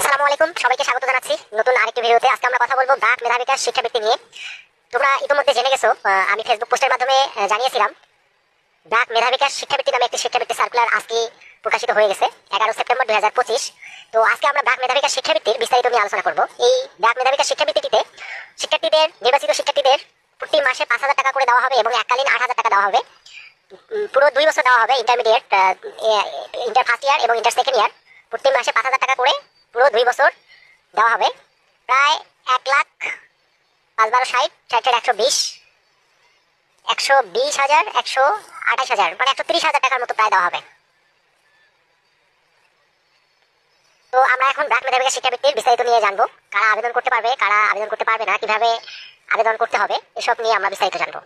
আসসালামু আলাইকুম, সবাইকে স্বাগত জানাচ্ছি নতুন আরেকটি ভিডিওতে। আজকে আমরা কথা বলবো ব্র্যাক মেধা বিকাশ শিক্ষাবৃত্তি নিয়ে। তোমরা ইতিমধ্যে জেনে গেছো, আমি ফেসবুক পোস্টের মাধ্যমে জানিয়েছিলাম ব্র্যাক মেধা বিকাশ শিক্ষাবৃত্তি নামে একটি শিক্ষাবৃত্তি সার্কুলার আজকে প্রকাশিত হয়ে গেছে 11 সেপ্টেম্বর 2025। তো আজকে আমরা ব্র্যাক মেধা বিকাশ শিক্ষাবৃত্তির বিস্তারিত নিয়ে আলোচনা করব। এই ব্র্যাক মেধা বিকাশ শিক্ষাবৃত্তিতে নির্বাচিত শিক্ষার্থীদের প্রতি মাসে 5,000 টাকা করে দেওয়া হবে এবং এককালীন 8,000 টাকা দেওয়া হবে। পুরো 2 বছর দেওয়া হবে। ইন্টারমিডিয়েট, ইন্টার ফার্স্ট ইয়ার এবং ইন্টার সেকেন্ড ইয়ার প্রতি মাসে 5,000 টাকা করে পুরো 2 বছর দেওয়া হবে। প্রায় 1,05,12,60 120,000 মানে 130,000 টাকার মতো প্রায় দেওয়া হবে। তো আমরা এখন ব্র্যাক মেধা বিকাশ শিক্ষাবৃত্তির বিস্তারিত নিয়ে জানবো। কারা আবেদন করতে পারবে, কারা আবেদন করতে পারবে না, কিভাবে আবেদন করতে হবে, এসব নিয়ে আমরা বিস্তারিত জানবো।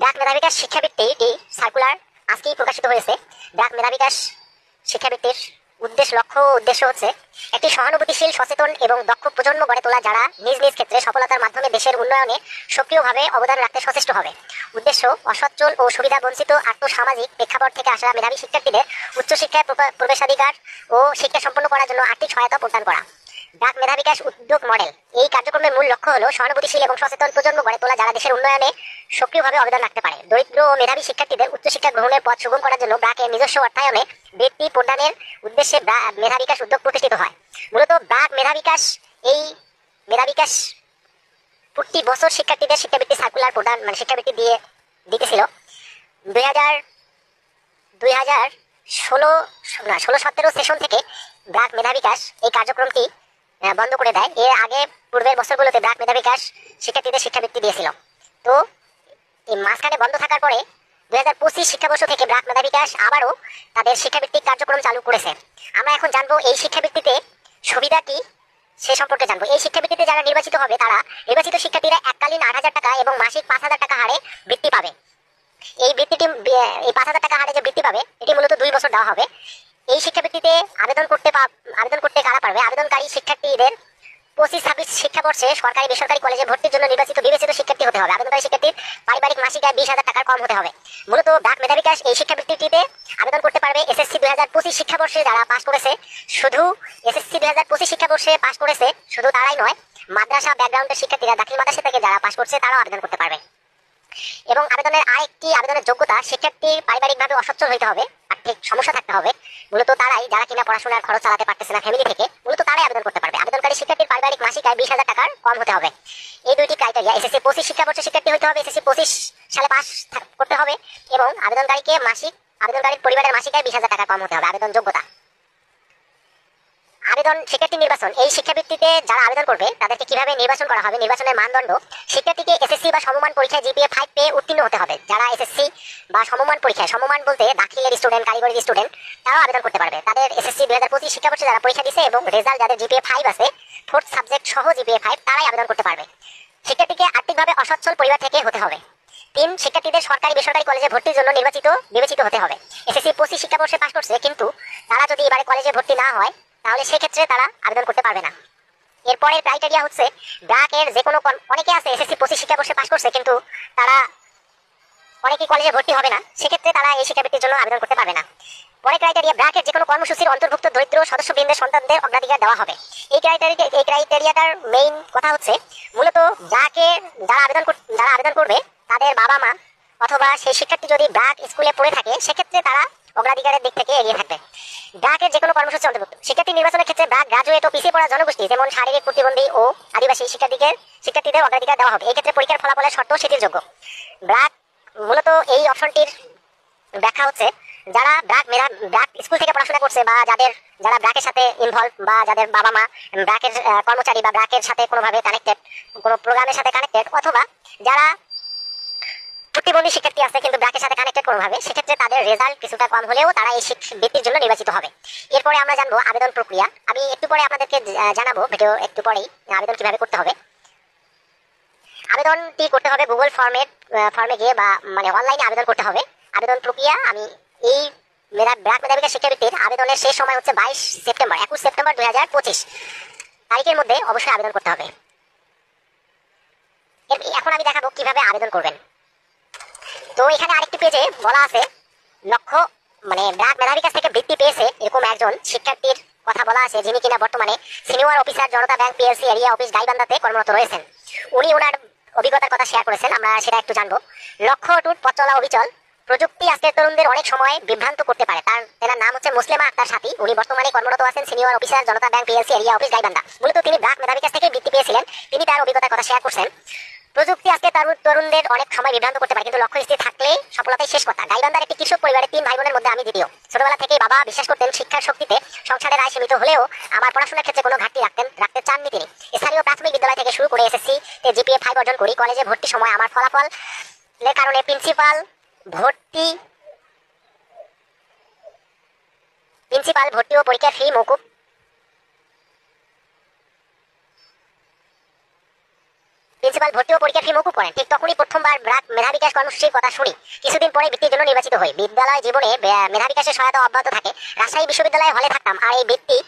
ব্র্যাক মেধা বিকাশ শিক্ষাবৃত্তিটি সার্কুলার আজকেই প্রকাশিত হয়েছে। ব্র্যাক মেধা বিকাশ শিক্ষাবৃত্তির উদ্দেশ্য হচ্ছে একটি সহানুভূতিশীল, সচেতন এবং দক্ষ প্রজন্ম গড়ে তোলা, যারা নিজ নিজ ক্ষেত্রে সফলতার মাধ্যমে দেশের উন্নয়নে সক্রিয়ভাবে অবদান রাখতে সচেষ্ট হবে। উদ্দেশ্য অসচ্ছল ও সুবিধা বঞ্চিত আর্থসামাজিক প্রেক্ষাপট থেকে আসা মেধাবী শিক্ষার্থীদের উচ্চশিক্ষায় প্রবেশাধিকার ও শিক্ষা সম্পন্ন করার জন্য আর্থিক সহায়তা প্রদান করা। ব্র্যাক মেধা বিকাশ উদ্যোগ মডেল। এই কার্যক্রমের মূল লক্ষ্য হল সহানুভূতিশীল এবং সচেতন প্রজন্ম গড়ে তোলা, যারা দেশের উন্নয়নে সক্রিয়ভাবে অবদান রাখতে পারে। দরিদ্র ও মেধাবী শিক্ষার্থীদের উচ্চশিক্ষা গ্রহণের পথ সুগম করার জন্য ব্র্যাকের নিজস্ব অর্থায়নে বৃত্তি প্রদানের উদ্দেশ্যে মেধা বিকাশ উদ্যোগ প্রতিষ্ঠিত হয়। মূলত ব্র্যাক মেধা বিকাশ প্রতি বছর শিক্ষার্থীদের শিক্ষাবৃত্তি সার্কুলার প্রদান শিক্ষাবৃত্তি দিতেছিল। 2016-17 সেশন থেকে ব্র্যাক মেধা বিকাশ এই কার্যক্রমটি বন্ধ করে দেয়। এর আগে পূর্বের বছরগুলোতে ব্র্যাক মেধা বিকাশ শিক্ষার্থীদের শিক্ষাবৃত্তি দিয়েছিল। তো এই মাঝখানে বন্ধ থাকার পরে 2025 শিক্ষাবর্ষ থেকে ব্র্যাক মেধা বিকাশ আবারও তাদের শিক্ষাবৃত্তিক কার্যক্রম চালু করেছে। আমরা এখন জানবো এই শিক্ষাবৃত্তিতে সুবিধা কি সে সম্পর্কে জানবো। এই শিক্ষাবৃত্তিতে যারা নির্বাচিত হবে, তারা নির্বাচিত শিক্ষার্থীরা এককালীন 8,000 টাকা এবং মাসিক 5,000 টাকা হারে বৃত্তি পাবে। এই 5,000 টাকা হারে যে বৃত্তি পাবে, এটি মূলত 2 বছর দেওয়া হবে। এই শিক্ষাবৃত্তিতে আবেদন করতে কারা পারবে? আবেদনকারী শিক্ষার্থীদের 25-26 শিক্ষাবর্ষে সরকারি বেসরকারি কলেজে ভর্তির জন্য বিবেচিত শিক্ষার্থী হতে হবে। আবেদনকারী শিক্ষার্থীর পারিবারিক মাসিক আয় 20,000 টাকার কম হতে হবে। মূলত ব্র্যাক মেধা বিকাশ এই শিক্ষাবৃত্তিতে আবেদন করতে পারবে এসএসসি 2025 শিক্ষাবর্ষে যারা পাস করেছে। শুধু এসএসসি 2025 শিক্ষাবর্ষে পাস করেছে শুধু তারাই নয়, মাদ্রাসা ব্যাকগ্রাউন্ডের শিক্ষার্থীরা, দাখিল মাদ্রাসা থেকে যারা পাস করছে, তারাও আবেদন করতে পারবে। এবং আবেদনের যোগ্যতা, শিক্ষার্থীর পারিবারিকভাবে অসচ্ছল হইতে হবে, আর্থিক সমস্যা থাকতে হবে। মূলত তারাই, যারা কিনা পড়াশোনার খরচ চালাতে পারতেছে না ফ্যামিলি থেকে, মূলত তারাই আবেদন করতে পারবে। আবেদনকারী শিক্ষার্থীর পারিবারিক মাসিক আয় 20,000 টাকার কম হতে হবে। এই দুইটি ক্রাইটেরিয়া। এসএসসি 25 শিক্ষাবর্ষে শিক্ষার্থী হইতে হবে, এসএসসি 25 সালে পাস করতে হবে এবং আবেদনকারীর পরিবারের মাসিক আয় 20,000 টাকা কম হতে হবে। আবেদন যোগ্যতা। শিক্ষার্থী নির্বাচন। এই শিক্ষাবৃত্তিতে যারা আবেদন করবে তাদেরকে কিভাবে নির্বাচন করা হবে? নির্বাচনের মানদণ্ড, শিক্ষার্থীকে এসএসসি বা সমমান পরীক্ষায় জিপিএ 5 পেয়ে উত্তীর্ণ হতে হবে। যারা এসএসসি বা সমমান পরীক্ষায়, সমমান বলতে দাখিলের স্টুডেন্ট, কারিগরি স্টুডেন্ট, তারাও আবেদন করতে পারবে। তাদের এসএসসি 2025 শিক্ষাবর্ষে যারা পরীক্ষা দিয়েছে এবং রেজাল্ট যাদের জিপিএ 5 আছে, 4th সাবজেক্ট সহ জিপিএ 5, তারাই আবেদন করতে পারবে। শিক্ষার্থীকে আর্থিকভাবে অসচ্ছল পরিবার থেকে হতে হবে। 3, শিক্ষার্থীদের সরকারি বেসরকারি কলেজে ভর্তির জন্য বিবেচিত হতে হবে। এসএসসি 25 শিক্ষাবর্ষে পাস করছে, কিন্তু তারা যদি এবারে কলেজে ভর্তি না হয়, তাহলে সেক্ষেত্রে তারা আবেদন করতে পারবে না। এরপরের ক্রাইটেরিয়া হচ্ছে ব্র্যাকের যে কোনো, অনেকে আছে এসএসসি 25 শিক্ষাবর্ষে পাস করছে কিন্তু তারা অনেকেই কলেজে ভর্তি হবে না, সেক্ষেত্রে তারা এই শিক্ষাবৃত্তির জন্য আবেদন করতে পারবে না। পরের ক্রাইটেরিয়া, ব্র্যাকের যে কোনো কর্মসূচির অন্তর্ভুক্ত দরিদ্র সদস্যবৃন্দের সন্তানদের অগ্রাধিকার দেওয়া হবে। এই ক্রাইটেরিয়াটার মেইন কথা হচ্ছে, মূলত ব্র্যাকে যারা আবেদন করবে, তাদের বাবা মা অথবা সেই শিক্ষার্থী যদি ব্র্যাক স্কুলে পড়ে থাকে, সেক্ষেত্রে তারা অগ্রাধিকারের দিক থেকে এগিয়ে থাকবে। ব্র্যাকের যে কোনো কর্মসূচি অন্তর্ভুক্ত। শিক্ষার্থী নির্বাচনের ক্ষেত্রে ব্র্যাক গ্রাজুয়েট ও পিছিয়ে পড়া জনগোষ্ঠী, যেমন শারীরিক প্রতিবন্ধী ও আদিবাসী শিক্ষার্থীদের অগ্রাধিকার দেওয়া হবে। এই ক্ষেত্রে পরীক্ষার ফলাফলের শর্ত শিথিলযোগ্য। ব্র্যাক মূলত এই অপশনটির ব্যাখ্যা হচ্ছে, যারা ব্র্যাক স্কুল থেকে পড়াশোনা করছে বা যারা ব্র্যাকের সাথে ইনভলভ, বা যাদের বাবা মা ব্র্যাকের কর্মচারী বা ব্র্যাকের সাথে কোনোভাবে কানেক্টেড, কোনো প্রোগ্রামের সাথে কানেক্টেড, অথবা যারা প্রতিবন্ধী শিক্ষার্থী আছে কিন্তু ব্র্যাকের সাথে কানেক্টেড কোনোভাবে, সেক্ষেত্রে তাদের রেজাল্ট কিছুটা কম হলেও তারা এই বৃত্তির জন্য নির্বাচিত হবে। এরপরে আমরা জানবো আবেদন প্রক্রিয়া। আমি একটু পরে আপনাদেরকে জানাবো, ভিডিও একটু পরেই, আবেদন কিভাবে করতে হবে। আবেদনটি করতে হবে গুগল ফর্মে গিয়ে, বা অনলাইনে আবেদন করতে হবে। আবেদন প্রক্রিয়া, আমি এই ব্র্যাক মেধা বিকাশ শিক্ষাবৃত্তির আবেদনের শেষ সময় হচ্ছে 21 সেপ্টেম্বর 2025 তারিখের মধ্যে অবশ্যই আবেদন করতে হবে। এখন আমি দেখাবো কিভাবে আবেদন করবেন। তো এখানে আরেকটি পেজে বলা আছে লক্ষ্য মানে ব্র্যাক মেধাবী কাছ থেকে বৃত্তি পেয়েছে এরকম একজন শিক্ষার্থীর কথা বলা আছে, যিনি কিনা বর্তমানে senior officer Janata bank PLC area office গাইবান্ধাতে কর্মরত রয়েছেন। উনি ওনার অভিজ্ঞতার কথা শেয়ার করেছেন, আমরা সেটা একটু জানবো। লক্ষ্য অটুট, পথ চলা অবিচল। প্রযুক্তি আজকের তরুণদের অনেক সময় বিভ্রান্ত করতে পারে। তেনার নাম হচ্ছে মুসলেমা আক্তার সাথী। উনি বর্তমানে কর্মরত আছেন senior officer Janata bank PLC area office Gaibandha. মূলত তিনি ব্র্যাক মেধাবী কাছ থেকে বৃত্তি পেয়েছিলেন। তিনি তার অভিজ্ঞতার কথা শেয়ার করছেন। প্রযুক্তি আজকে তরুণদের অনেক সময় বিভ্রান্ত করতে পারে, কিন্তু লক্ষ্য স্থির থাকলে সফলতাই শেষ কথা। গাইবান্ধার একটি কৃষক পরিবারের 3 ভাই বোনের মধ্যে আমি দ্বিতীয়। ছোটবেলা থেকেই বাবা বিশ্বাস করতেন শিক্ষার শক্তিতে সংসারের আয় সীমিত হলেও আমার পড়াশোনার ক্ষেত্রে কোনো ঘাটতি রাখতে চাননি তিনি। স্থানীয় প্রাথমিক বিদ্যালয় থেকে শুরু করে এসএসসি তে জিপিএ 5 অর্জন করি। কলেজে ভর্তির সময় আমার ফলাফলের কারণে প্রিন্সিপাল ভর্তি ও পরীক্ষার ফি মওকুফ করেন। ঠিক তখনই প্রথমবার ব্র্যাক মেধা বিকাশ কর্মসূচির কথা শুনি। কিছুদিন পরে বৃত্তির জন্য নির্বাচিত হই। বিদ্যালয় জীবনে মেধা বিকাশের সহায়তা অব্যাহত থাকে। রাজশাহী বিশ্ববিদ্যালয়ে হলে থাকতাম, আর এই বৃত্তি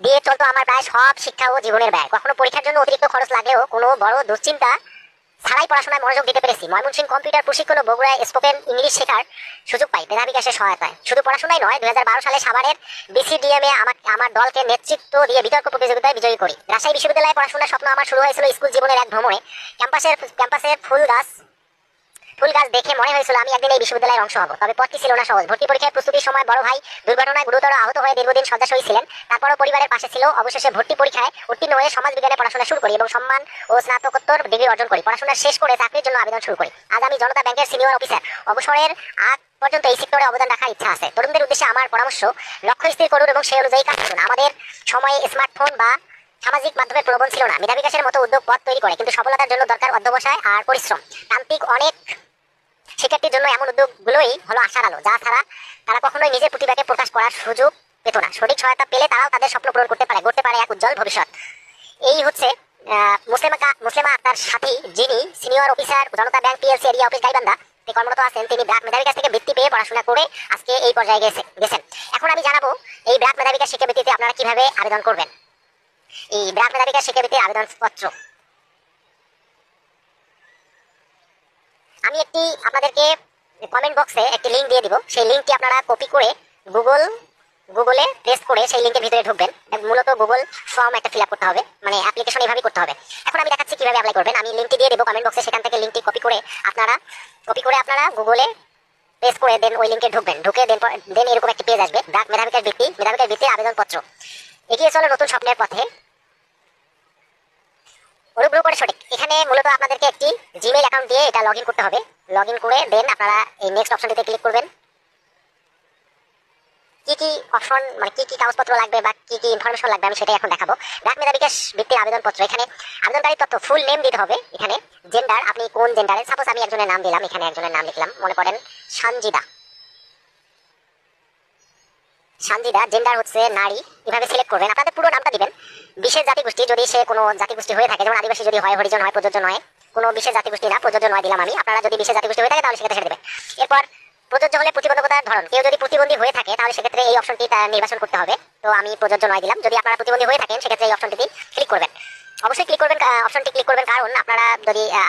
দিয়ে চলতো আমার প্রায় সব শিক্ষা ও জীবনের ব্যয়। কখনো পরীক্ষার জন্য অতিরিক্ত খরচ লাগলেও কোনো বড় দুশ্চিন্তা ছাড়াই পড়াশোনায় মনোযোগ দিতে পেরেছি। ময়মনসিংহ কম্পিউটার প্রশিক্ষণ ও বগুড়ায় স্পোকেন ইংলিশ শেখার সুযোগ পাই মেধা বিকাশের সহায়তায়। শুধু পড়াশোনাই নয়, 2012 সালে সাভারের বিসিডিএমে আমার দলকে নেতৃত্ব দিয়ে বিতর্ক প্রতিযোগিতায় বিজয়ী করি। রাজশাহী বিশ্ববিদ্যালয়ে পড়াশোনার স্বপ্ন আমার শুরু হয়েছিল স্কুল জীবনের এক ভ্রমণে। ক্যাম্পাসের ফুল গাছ দেখে মনে হয়েছিল আমি একদিন এই বিশ্ববিদ্যালয়ের অংশ হব। তবে পথটি ছিল না সহজ। ভর্তি পরীক্ষার প্রস্তুতির সময় বড় ভাই দুর্ঘটনায় গুরুতর আহত হয়ে দীর্ঘদিন শয্যাশয়ী ছিলেন। তারপরও পরিবারের পাশে ছিল। অবশেষে ভর্তি পরীক্ষায় উত্তীর্ণ হয়ে সমাজ বিজ্ঞানে পড়াশোনা শুরু করি এবং সম্মান ও স্নাতকোত্তর ডিগ্রি অর্জন করি। পড়াশোনা শেষ করে চাকরির জন্য আবেদন শুরু করি। আজ আমি জনতা ব্যাংকের সিনিয়র অফিসার। অবসরের আগ পর্যন্ত এই সেক্টরে অবদান রাখার ইচ্ছা আছে। তরুণদের উদ্দেশ্যে আমার পরামর্শ, লক্ষ্য স্থির করুন এবং সেই অনুযায়ী কাজ করুন। আমাদের সময়ে স্মার্টফোন বা সামাজিক মাধ্যমের প্রলোভন ছিল না। মেধা বিকাশের মতো উদ্যোগ পথ তৈরি করে, কিন্তু সফলতার জন্য দরকার অধ্যবসায় আর পরিশ্রম। তান্ত্রিক অনেক শিক্ষার্থীর জন্য এমন উদ্যোগগুলোই হলো আশার আলো, যা ছাড়া তারা কখনোই নিজের প্রতিভাকে প্রকাশ করার সুযোগ পেত না। সঠিক সহায়তা পেলে তারাও তাদের স্বপ্ন পূরণ গড়তে পারে এক উজ্জ্বল ভবিষ্যৎ। এই হচ্ছে মুসলেমা আক্তার সাথী, যিনি senior officer Janata bank PLC area office Gaibandha কর্মরত আছেন। তিনি ব্র্যাক মেধাবী কাছ থেকে বৃত্তি পেয়ে পড়াশোনা করে আজকে এই পর্যায়ে গেছেন। এখন আমি জানাবো এই ব্র্যাক মেধাবী কাছ শিক্ষাবৃত্তিতে আপনারা কিভাবে আবেদন করবেন। এই ব্র্যাক মেধাবী কাছ শিক্ষাবৃত্তির আবেদনপত্র আমি আপনাদেরকে কমেন্ট বক্সে একটি লিঙ্ক দিয়ে দিব। সেই লিঙ্কটি আপনারা কপি করে গুগলে পেস্ট করে সেই লিঙ্কের ভিতরে ঢুকবেন। মূলত গুগল ফর্ম একটা ফিল আপ করতে হবে, মানে অ্যাপ্লিকেশন এইভাবে করতে হবে। এখন আমি দেখাচ্ছি কিভাবে অ্যাপ্লাই করবেন। আমি লিঙ্কটি দিয়ে দেবো কমেন্ট বক্সে, সেখান থেকে লিঙ্কটি কপি করে আপনারা গুগলে পেস্ট করে দেন ওই লিঙ্কে ঢুকবেন। ঢুকে দেন এরকম একটি পেজ আসবে, ব্র্যাক মেধা বিকাশ বৃত্তির আবেদনপত্র। এগিয়ে চলো নতুন স্বপ্নের পথে, অনুগ্রহ করে সঠিক। এখানে মূলত আপনাদেরকে একটি জিমেইল অ্যাকাউন্ট দিয়ে এটা লগইন করতে হবে। লগইন করে দেন আপনারা এই নেক্সট অপশনটিতে ক্লিক করবেন। কি অপশন, মানে কি কাগজপত্র লাগবে বা কি ইনফরমেশন লাগবে আমি সেটাই এখন দেখাবো। ব্র্যাক মেধা বিকাশ বৃত্তির আবেদনপত্র, এখানে আবেদনকারীর তথ্য, ফুল নেম দিতে হবে। এখানে জেন্ডার, আপনি কোন জেন্ডারের। সাপোজ আমি একজনের নাম দিলাম, এখানে একজনের নাম লিখলাম, মনে করেন সানজিদা। জেন্ডার হচ্ছে নারী। এভাবে সিলেক্ট করবেন। আপনাদের পুরো নামটা দিবেন। বিশেষ জাতিগোষ্ঠী, যদি সে কোনো জাতিগোষ্ঠী হয়ে থাকে, যেমন আদিবাসী যদি হয়, হরিজন হয়, প্রযোজ্য নয়। কোনো বিশেষ জাতিগোষ্ঠী না, প্রযোজ্য নয় দিলাম আমি। আপনারা যদি বিশেষ জাতিগোষ্ঠী হয়ে থাকে তাহলে সেক্ষেত্রে ছেড়ে দেবেন। এরপর প্রযোজ্য হলে প্রতিবন্ধকতার ধরন, কেউ যদি প্রতিবন্ধী হয়ে থাকে তাহলে সেক্ষেত্রে এই অপশনটি নির্বাচন করতে হবে। তো আমি প্রযোজ্য নয় দিলাম। যদি আপনারা প্রতিবন্ধী হয়ে থাকেন সেক্ষেত্রে এই অপশনটি ক্লিক করবেন। অবশ্যই অপশনটি ক্লিক করবেন, কারণ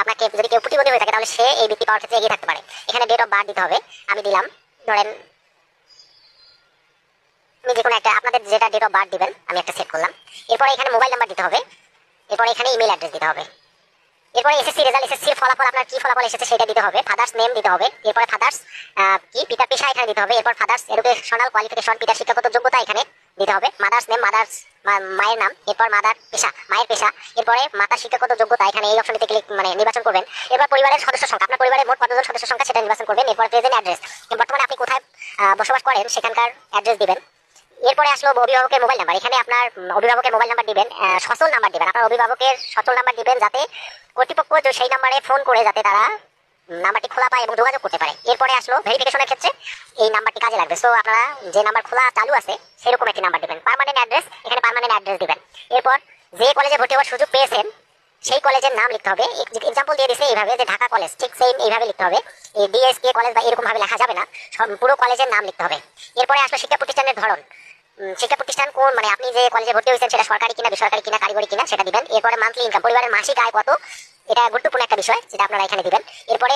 আপনাকে যদি কেউ প্রতিবন্ধী হয়ে থাকে তাহলে সে এই বৃত্তি পাওয়ার ক্ষেত্রে এগিয়ে থাকতে পারে। এখানে ডেট অফ বার্থ দিতে হবে। আমি দিলাম, ধরেন আমি যে কোনো একটা, আপনাদের যেটা ডেট অফ বার্থ দিবেন আমি একটা সেট করলাম। এরপরে এখানে মোবাইল নাম্বার দিতে হবে। এরপরে এখানে ইমেল অ্যাড্রেস দিতে হবে। এরপরে এসএসসি রেজাল্ট, এসএসসির ফলাফল, আপনার কি ফলাফল এসেছে সেটা দিতে হবে। ফাদার্স নেম দিতে হবে। এরপরে ফাদার্স পিতার পেশা এখানে দিতে হবে। এরপর ফাদার্স এডুকেশনাল কোয়ালিফিকেশন, পিতার শিক্ষাগত যোগ্যতা এখানে দিতে হবে। মাদার্স নেম, মায়ের নাম। এরপর মায়ের পেশা। এরপরে মাতার শিক্ষাগত যোগ্যতা, এখানে এই অপশনটিতে ক্লিক নির্বাচন করবেন। এরপর পরিবারের সদস্য সংখ্যা, আপনার পরিবারের মোট কতজন সদস্য সংখ্যা সেটা নির্বাচন করবেন। এরপর প্রেজেন্ট অ্যাড্রেস, বর্তমানে আপনি কোথায় বসবাস করেন সেখানকার অ্যাড্রেস দিবেন। এরপরে আসলো অভিভাবকের মোবাইল নাম্বার। এখানে আপনার অভিভাবকের মোবাইল নাম্বার দিবেন, সচল নাম্বার দিবেন। আপনার অভিভাবকের সচল নাম্বার দিবেন, যাতে কর্তৃপক্ষ সেই নাম্বারে ফোন করে যাতে তারা নাম্বারটি খোলা পায় এবং যোগাযোগ করতে পারে। এরপরে আসলো ভেরিফিকেশনের ক্ষেত্রে এই নাম্বারটি কাজে লাগবে। সো আপনারা যে নাম্বার খোলা চালু আছে সেরকম একটি নাম্বার দিবেন। পার্মানেন্ট অ্যাড্রেস, এখানে পার্মানেন্ট অ্যাড্রেস দিবেন। এরপর যে কলেজে ভর্তি হওয়ার সুযোগ পেয়েছেন সেই কলেজের নাম লিখতে হবে। এক্সাম্পল দিয়ে দিচ্ছে এইভাবে, যে ঢাকা কলেজ, ঠিক সেম এইভাবে লিখতে হবে। এই ডিএসকে কলেজ বা এরকম ভাবে লেখা যাবে না, পুরো কলেজের নাম লিখতে হবে। এরপরে আসলো শিক্ষা প্রতিষ্ঠানের ধরন, শিক্ষা প্রতিষ্ঠান কোন, মানে আপনি যে কলেজে ভর্তি হয়েছেন সেটা সরকারি কিনা, বেসরকারি কিনা, কারিগরি কিনা সেটা দিবেন। এরপরে মান্থলি ইনকাম, পরিবারের মাসিক আয় কত, এটা গুরুত্বপূর্ণ একটা বিষয় যেটা আপনারা এখানে দিবেন। এরপরে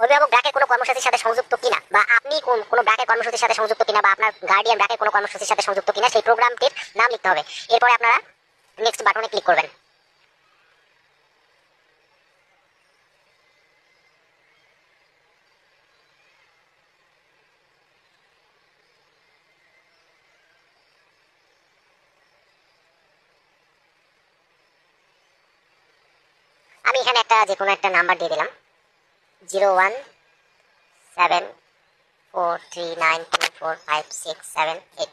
অভিভাবক ব্র্যাকের কোনো কর্মসূচির সাথে সংযুক্ত কিনা, বা আপনি কোনো ব্র্যাকের কর্মসূচির সাথে সংযুক্ত কিনা, বা আপনার গার্ডিয়ান ব্র্যাকের কোনো কর্মসূচির সাথে সংযুক্ত কিনা সেই প্রোগ্রামটির নাম লিখতে হবে। এরপরে আপনারা নেক্সট বাটনে ক্লিক করবেন। আমি এখানে যে কোনো একটা নাম্বার দিয়ে দিলাম, 017439245678।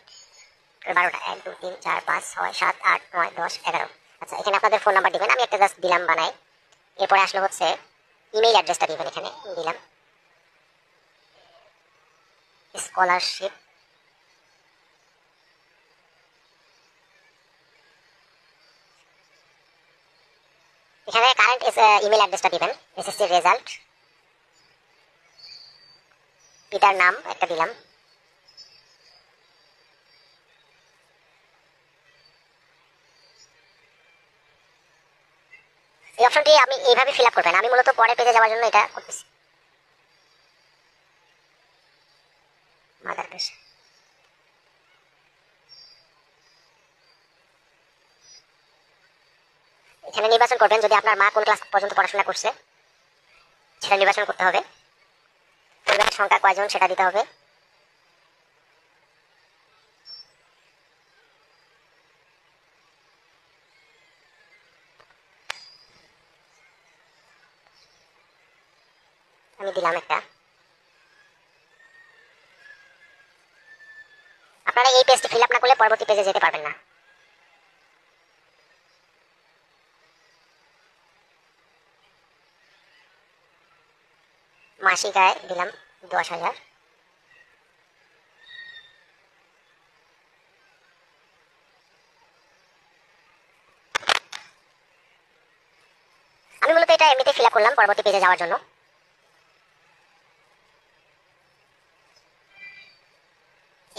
12টা 1 2 3 4 5 6 7 8 9 10 11। আচ্ছা, এখানে আপনাদের ফোন নাম্বার দিবেন, আমি একটা জাস্ট দিলাম বানাই। এরপরে আসলে হচ্ছে ইমেইল অ্যাড্রেসটা দিবেন, এখানে দিলাম স্কলারশিপ। এখানে কারেন্ট ইমেল অ্যাড্রেসটা দিবেন, এসএসসি রেজাল্ট, পিতার নাম একটা দিলাম। এই অপশনটি আমি এইভাবে ফিল আপ করবেন, আমি মূলত পরের পেজে যাওয়ার জন্য এটা করতেছি। মাদার পেজ, এখানে নির্বাচন করবেন যদি আপনার মা কোন ক্লাস পর্যন্ত পড়াশোনা করছে সেটা নির্বাচন করতে হবে। পরিবারের সংখ্যা কয়জন সেটা দিতে হবে। আমি দিলাম একটা। আপনারা এই পেজটি ফিল আপ না করলে পরবর্তী পেজে যেতে পারবেন না। মাসিক আয় দিলাম 10,000। আমি মূলত এটা এমনিতে ফিল আপ করলাম পরবর্তী পেজে যাওয়ার জন্য।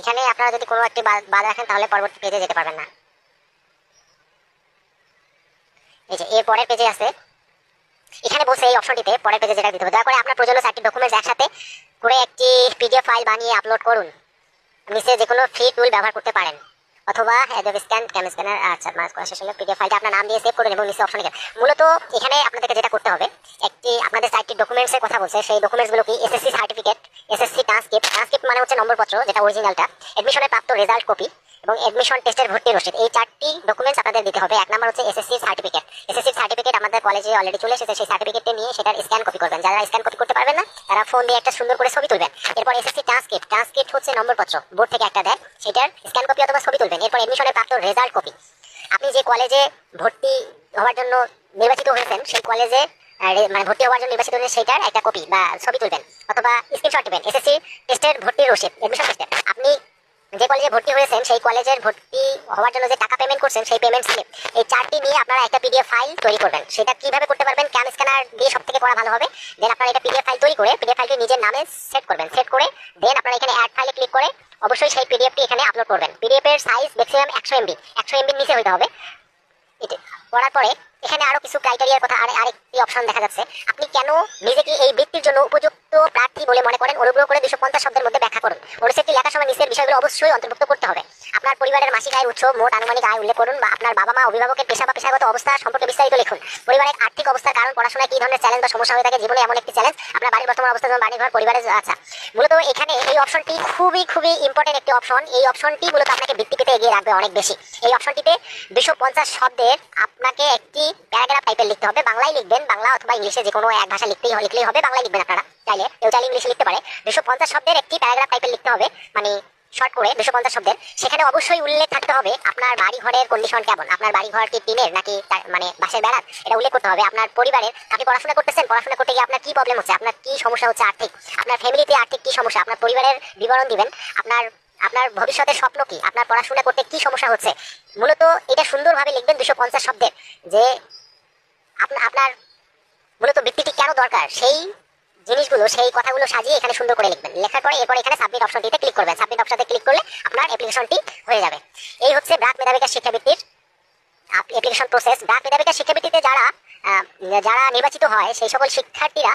এখানে আপনারা যদি কোনো একটি বাদ রাখেন তাহলে পরবর্তী পেজে যেতে পারবেন না। এই যে এর পরের পেজে আছে, এখানে বলছে এই অপশনটিতে পরের পেজে যেটা দিতে হবে, দয়া করে আপনার প্রয়োজনীয় 4টি ডকুমেন্টস একসাথে করে একটি পিডিএফ ফাইল বানিয়ে আপলোড করুন। নিচে যে কোনো ফ্রি টুল ব্যবহার করতে পারেন, অথবা অ্যাডোবি স্ক্যান ক্যাম স্ক্যানার। আচ্ছা, মাস করা শেষ হলে পিডিএফ ফাইলটা আপনার নাম দিয়ে সেভ করুন এবং নিচে অপশন লিখেন। মূলত এখানে আপনাদেরকে যেটা করতে হবে, আপনাদের 4টি ডকুমেন্টসের কথা বলছে, সেই ডকুমেন্টসগুলো কি এসএসসি সার্টিফিকেট, এসএসসি ট্রান্সক্রিপ্ট মানে হচ্ছে নম্বরপত্র যেটা অরিজিনালটা, এডমিশনের প্রাপ্ত রেজাল্ট কপি এবং এডমিশন টেস্টের ভর্তি রসিদ। এই 4টি ডকুমেন্টস আপনাদের দিতে হবে। 1 নাম্বার হচ্ছে এসএসসি সার্টিফিকেট। এসএসসি সার্টিফিকেট আমাদের কলেজে অলরেডি চলে এসেছে, সেই সার্টিফিকেটটা নিয়ে সেটার স্ক্যান কপি করবেন। যারা স্ক্যান কপি করতে পারবেন না তারা ফোন দিয়ে একটা সুন্দর করে ছবি তুলবেন। এরপর এসএসসি ট্রান্সক্রিপ্ট হচ্ছে নম্বরপত্র, বোর্ড থেকে একটা দেয়, সেটার স্ক্যান কপি অথবা ছবি তুলবেন। এরপর এডমিশনের প্রাপ্ত রেজাল্ট কপি, আপনি যে কলেজে ভর্তি হওয়ার জন্য নির্বাচিত হয়েছেন সেই কলেজে মানে ভর্তি হওয়ার জন্য নির্বাচিত হয়েছে সেটার একটা কপি বা ছবি তুলবেন, অথবা স্ক্রিনশট দিবেন। এসএসসি টেস্টের ভর্তির রসিদ, এডমিশন টেস্টের, আপনি যে কলেজে ভর্তি হয়েছেন সেই কলেজের ভর্তি হওয়ার জন্য যে টাকা পেমেন্ট করছেন সেই পেমেন্ট স্লিপ, এই 4টি নিয়ে আপনারা একটা পিডিএফ ফাইল তৈরি করবেন। সেটা কিভাবে করতে পারবেন, ক্যাম স্ক্যানার দিয়ে সবথেকে করা ভালো হবে। দেন আপনারা এটা পিডিএফ ফাইল তৈরি করে পিডিএফ ফাইলটি নিজের নামে সেট করবেন। সেট করে দেন আপনারা এখানে অ্যাড ফাইলে ক্লিক করে অবশ্যই সেই পিডিএফটি এখানে আপলোড করবেন। পিডিএফ এর সাইজ ম্যাক্সিমাম 100 MB, 100 MB নিচে হতে হবে। এটা করার পরে এখানে আরো কিছু ক্রাইটেরিয়ার কথা আরেকটি অপশন দেখা যাচ্ছে। আপনি কেন নিজেকে এই বৃত্তির জন্য উপযুক্ত প্রার্থী বলে মনে করেন, অনুগ্রহ করে 250 শব্দের মধ্যে ব্যাখ্যা করুন। অনুচ্ছেদটি লেখার সময় নিচের বিষয়গুলো অবশ্যই অন্তর্ভুক্ত করতে হবে। আপনার পরিবারের মাসিক আয়ের উৎস, মোট আনুমানিক আয় উল্লেখ করুন, বা আপনার বাবা মা অভিভাবকের পেশা বা পেশাগত অবস্থা সম্পর্কে বিস্তারিত লিখুন। পরিবারের আর্থিক অবস্থার কারণ, পড়াশোনায় কি ধরনের চ্যালেঞ্জ বা সমস্যা হয়ে থাকে, জীবনে এমন একটি চ্যালেঞ্জ, আপনার বাড়ির বর্তমান অবস্থা যেমন বাড়ি ঘর পরিবারের। আচ্ছা, মূলত এখানে এই অপশনটি খুবই ইম্পর্টেন্ট একটি অপশন। এই অপশনটি মূলত আপনাকে বৃত্তি পেতে এগিয়ে রাখবে অনেক বেশি। এই অপশনটিতে 250 শব্দের আপনাকে একটি প্যারাগ্রাফ টাইপের লিখতে হবে। বাংলায় লিখবেন, বাংলা অথবা ইংলিশে যে কোনো এক ভাষা লিখলেই হবে। বাংলায় লিখবেন আপনারা, কেউ চাইলে ইংলিশে লিখতে পারে। 250 শব্দের একটি প্যারাগ্রাফ টাইপের লিখতে হবে, মানে শর্ট করে 250 শব্দের। সেখানে অবশ্যই উল্লেখ থাকতে হবে আপনার বাড়ি ঘরের কন্ডিশন কেমন, আপনার বাড়ি ঘর কি টিনের নাকি মানে বাঁশের বেড়ার, এটা উল্লেখ করতে হবে। আপনার পরিবারের, আপনি পড়াশোনা করতেছেন, পড়াশোনা করতে গিয়ে আপনার কি প্রবলেম হচ্ছে, আপনার কি সমস্যা হচ্ছে আর্থিক, আপনার ফ্যামিলিতে আর্থিক কি সমস্যা, আপনার পরিবারের বিবরণ দিবেন। আপনার ভবিষ্যতের স্বপ্ন কি, আপনার পড়াশোনা করতে কি সমস্যা হচ্ছে। মূলত এটা সুন্দরভাবে লিখবেন 250 শব্দের, যে আপনার মূলত বৃত্তিটি কেন দরকার, সেই জিনিসগুলো, সেই কথাগুলো সাজিয়ে এখানে সুন্দর করে লিখবেন। লেখার পরে এরপর এখানে সাবমিট অপশনটিতে ক্লিক করবেন। সাবমিট অপশনটিতে ক্লিক করলে আপনার অ্যাপ্লিকেশনটি হয়ে যাবে। এই হচ্ছে ব্র্যাক মেধাবিকাশ শিক্ষাবৃত্তির অ্যাপ্লিকেশন প্রসেস। ব্র্যাক মেধাবিকাশ শিক্ষাবৃত্তিতে যারা নির্বাচিত হয় সেই সকল শিক্ষার্থীরা